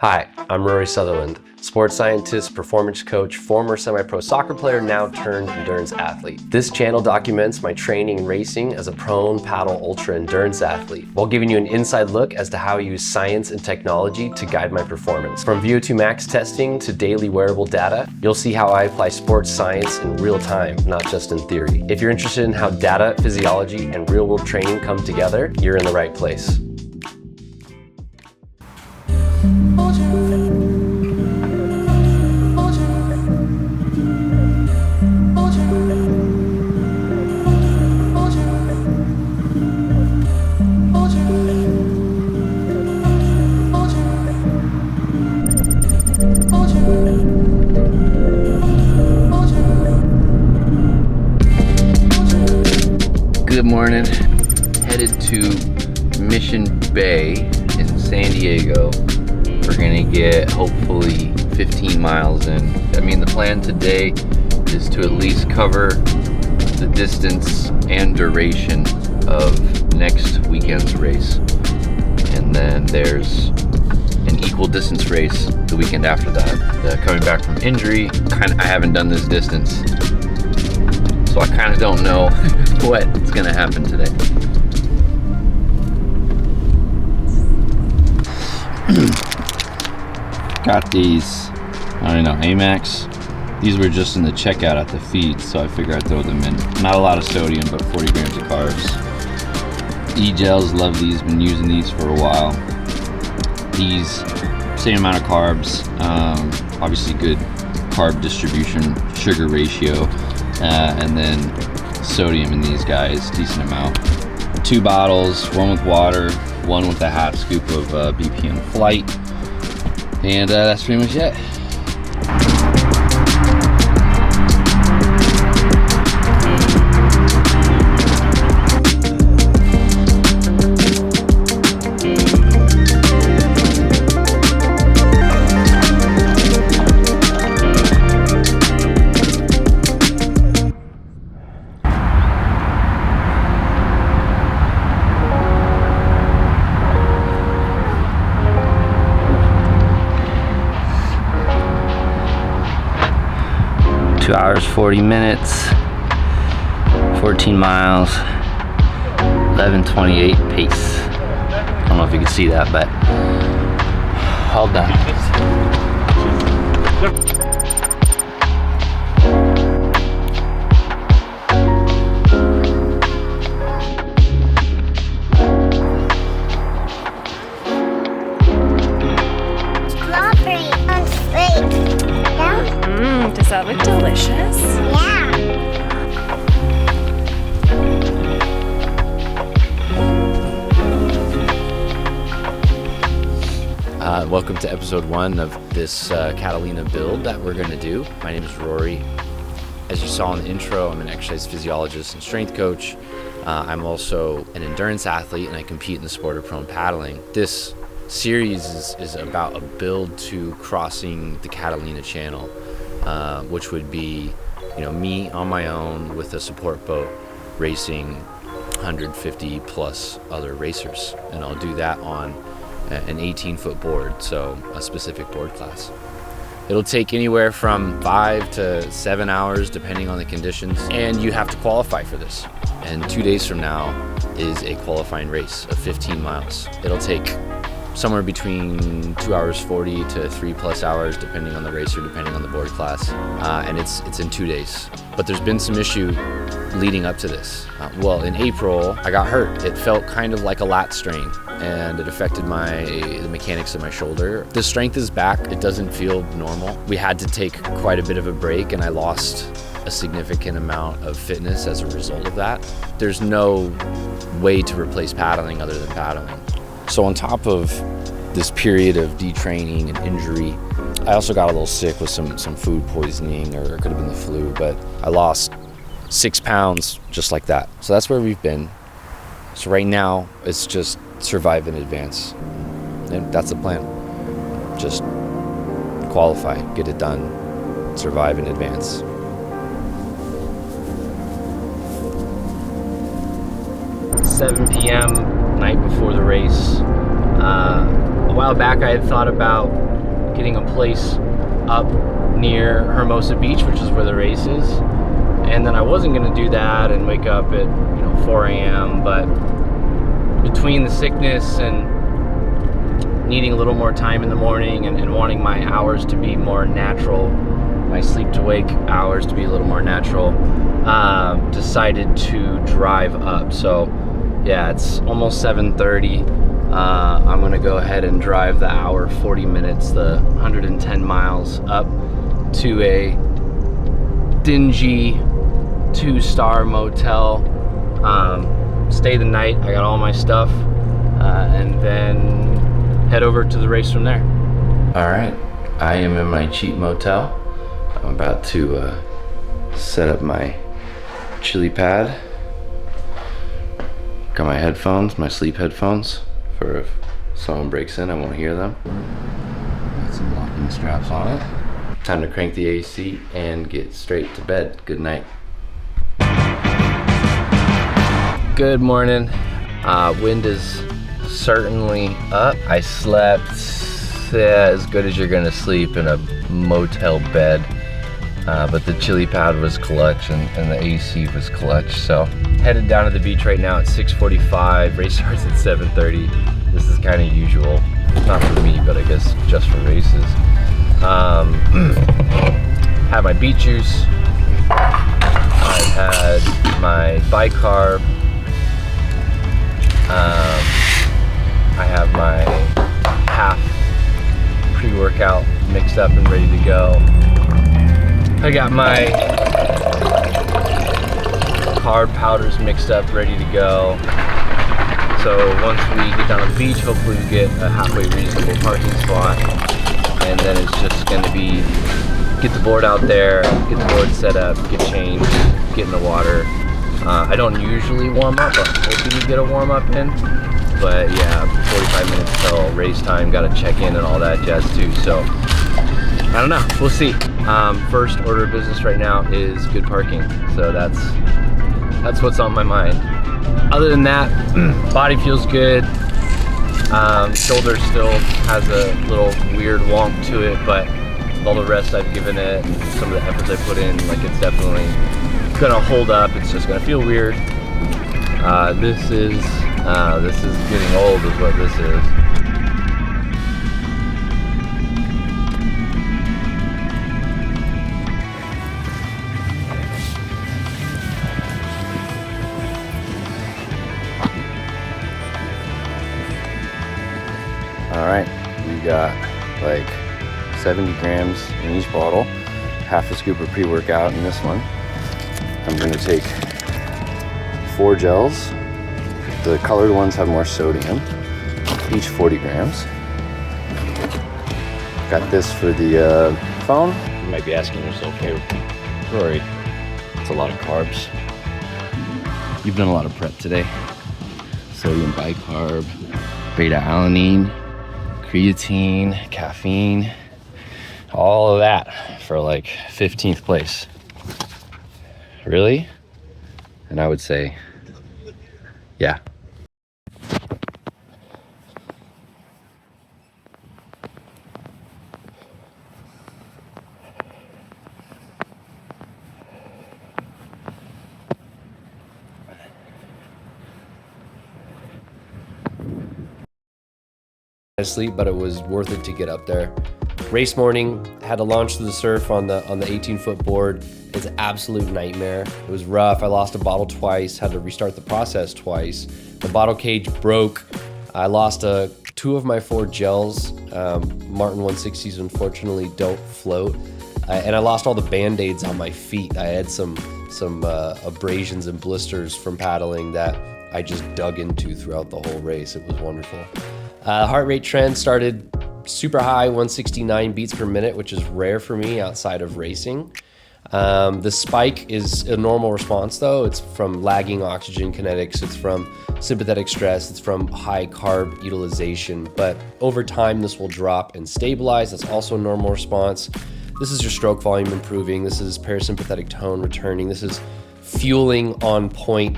Hi, I'm Rory Sutherland, sports scientist, performance coach, former semi-pro soccer player, now turned endurance athlete. This channel documents my training and racing as a prone paddle ultra endurance athlete, while giving you an inside look as to how I use science and technology to guide my performance. From VO2 max testing to daily wearable data, you'll see how I apply sports science in real time, not just in theory. If you're interested in how data, physiology, and real-world training come together, you're in the right place. Good morning, headed to Mission Bay in San Diego. We're gonna get hopefully 15 miles in. I mean, the plan today is to at least cover the distance and duration of next weekend's race. And then there's an equal distance race the weekend after that. Coming back from injury, I haven't done this distance, so I kind of don't know what's gonna happen today. Got these, I don't know, Amax. These were just in the checkout at the feed, so I figured I'd throw them in. Not a lot of sodium, but 40 grams of carbs. E-gels, love these, been using these for a while. These, same amount of carbs, obviously good carb distribution, sugar ratio, and then sodium in these guys, decent amount. 2 bottles, one with water, one with a half scoop of BPM Flight, and that's pretty much it. Two hours, 40 minutes, 14 miles, 11:28 pace. I don't know if you can see that, but all done. Strawberry and steak. Yeah. Does that look delicious? Yeah. Welcome to episode 1 of this Catalina build that we're going to do. My name is Rory. As you saw in the intro, I'm an exercise physiologist and strength coach. I'm also an endurance athlete, and I compete in the sport of prone paddling. This series is about a build to crossing the Catalina Channel, which would be, me on my own with a support boat racing 150 plus other racers, and I'll do that on an 18-foot board, so a specific board class. It'll take anywhere from 5 to 7 hours depending on the conditions, and you have to qualify for this. And 2 days from now is a qualifying race of 15 miles. It'll take somewhere between 2 hours 40 to 3+ hours depending on the racer, depending on the board class, and it's in 2 days. But there's been some issue leading up to this. Well, in April I got hurt. It felt kind of like a lat strain, and it affected the mechanics of my shoulder. The strength is back. It doesn't feel normal. We had to take quite a bit of a break, and I lost a significant amount of fitness as a result of that. There's no way to replace paddling other than paddling. So on top of this period of detraining and injury, I also got a little sick with some food poisoning, or it could have been the flu, but I lost 6 pounds just like that. So that's where we've been. So right now it's just survive in advance, and that's the plan. Just qualify, get it done, survive in advance. It's 7 p.m. night before the race. A while back I had thought about getting a place up near Hermosa Beach, which is where the race is. And then I wasn't gonna do that and wake up at 4 a.m. But between the sickness and needing a little more time in the morning and wanting my hours to be more natural, my sleep to wake hours to be a little more natural, decided to drive up. So yeah, it's almost 7:30. I'm gonna go ahead and drive the hour 40 minutes, the 110 miles up to a dingy 2-star motel, stay the night. I got all my stuff, and then head over to the race from there. All right, I am in my cheap motel. I'm about to set up my chili pad. Got my headphones, my sleep headphones, for if someone breaks in, I won't hear them. Got some locking straps on it. Time to crank the AC and get straight to bed. Good night. Good morning. Wind is certainly up. I slept as good as you're gonna sleep in a motel bed, but the chili pad was clutch and the AC was clutch. So headed down to the beach right now at 6:45. Race starts at 7:30. This is kind of usual, not for me, but I guess just for races. Have my beet juice. I've had my bicarb. I have my half pre-workout mixed up and ready to go. I got my carb powders mixed up, ready to go. So once we get down on the beach, hopefully we get a halfway reasonable parking spot. And then it's just gonna be get the board out there, get the board set up, get changed, get in the water. I don't usually warm up, but hoping to get a warm up in. But yeah, 45 minutes till race time, gotta check in and all that jazz too. So I don't know, we'll see. First order of business right now is good parking. So that's what's on my mind. Other than that, body feels good. Shoulder still has a little weird wonk to it, but with all the rest I've given it and some of the efforts I put in, like, it's definitely gonna hold up. It's just gonna feel weird. This is getting old is what this is. All right, we got like 70 grams in each bottle, half a scoop of pre-workout in this one. I'm gonna take 4 gels. The colored ones have more sodium, each 40 grams. Got this for the phone. You might be asking yourself, hey, Rory, that's a lot of carbs. You've done a lot of prep today. Sodium bicarb, beta-alanine, creatine, caffeine, all of that for like 15th place. Really? And I would say, yeah. Sleep, but it was worth it to get up there. Race morning, had to launch through the surf on the 18-foot board. It's an absolute nightmare. It was rough. I lost a bottle twice, had to restart the process twice. The bottle cage broke. I lost 2 of my 4 gels. Martin 160s unfortunately don't float. And I lost all the Band-Aids on my feet. I had some abrasions and blisters from paddling that I just dug into throughout the whole race. It was wonderful. Heart rate trend started super high, 169 beats per minute, which is rare for me outside of racing. The spike is a normal response though. It's from lagging oxygen kinetics, it's from sympathetic stress, it's from high carb utilization. But over time, this will drop and stabilize. That's also a normal response. This is your stroke volume improving. This is parasympathetic tone returning. This is fueling on point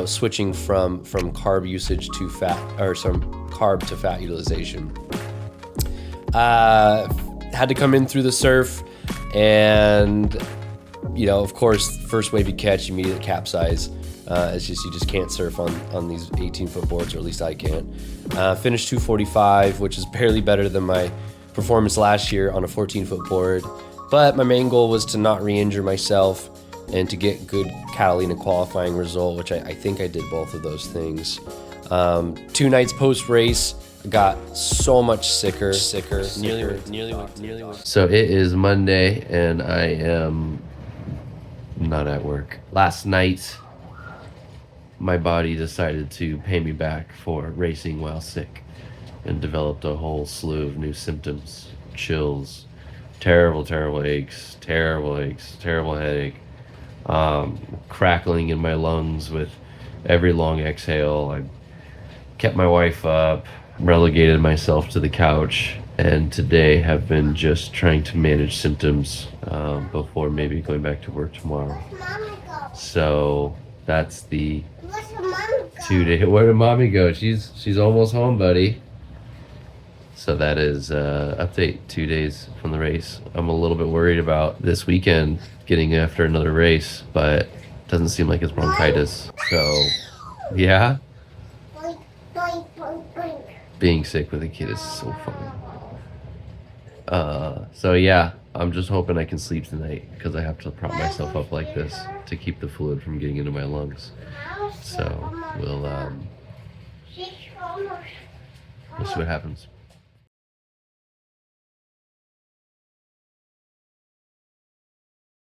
switching from carb usage to fat, or some carb to fat utilization. Had to come in through the surf, and of course, first wave you catch, you immediately capsize. It's just you just can't surf on these 18-foot boards, or at least I can't. Finished 245, which is barely better than my performance last year on a 14-foot board. But my main goal was to not re-injure myself and to get good Catalina qualifying result, which I think I did both of those things. 2 nights post-race, got so much sicker. Nearly. So it is Monday, and I am not at work. Last night, my body decided to pay me back for racing while sick, and developed a whole slew of new symptoms: chills, terrible aches, terrible headache, crackling in my lungs with every long exhale. I kept my wife up, relegated myself to the couch, and today have been just trying to manage symptoms before maybe going back to work tomorrow. So that's the 2 day. Where did mommy go? She's almost home, buddy. So that is update 2 days from the race. I'm a little bit worried about this weekend getting after another race, but it doesn't seem like it's bronchitis. So yeah, being sick with a kid is so fun. So yeah, I'm just hoping I can sleep tonight, because I have to prop myself up like this to keep the fluid from getting into my lungs. So we'll see what happens.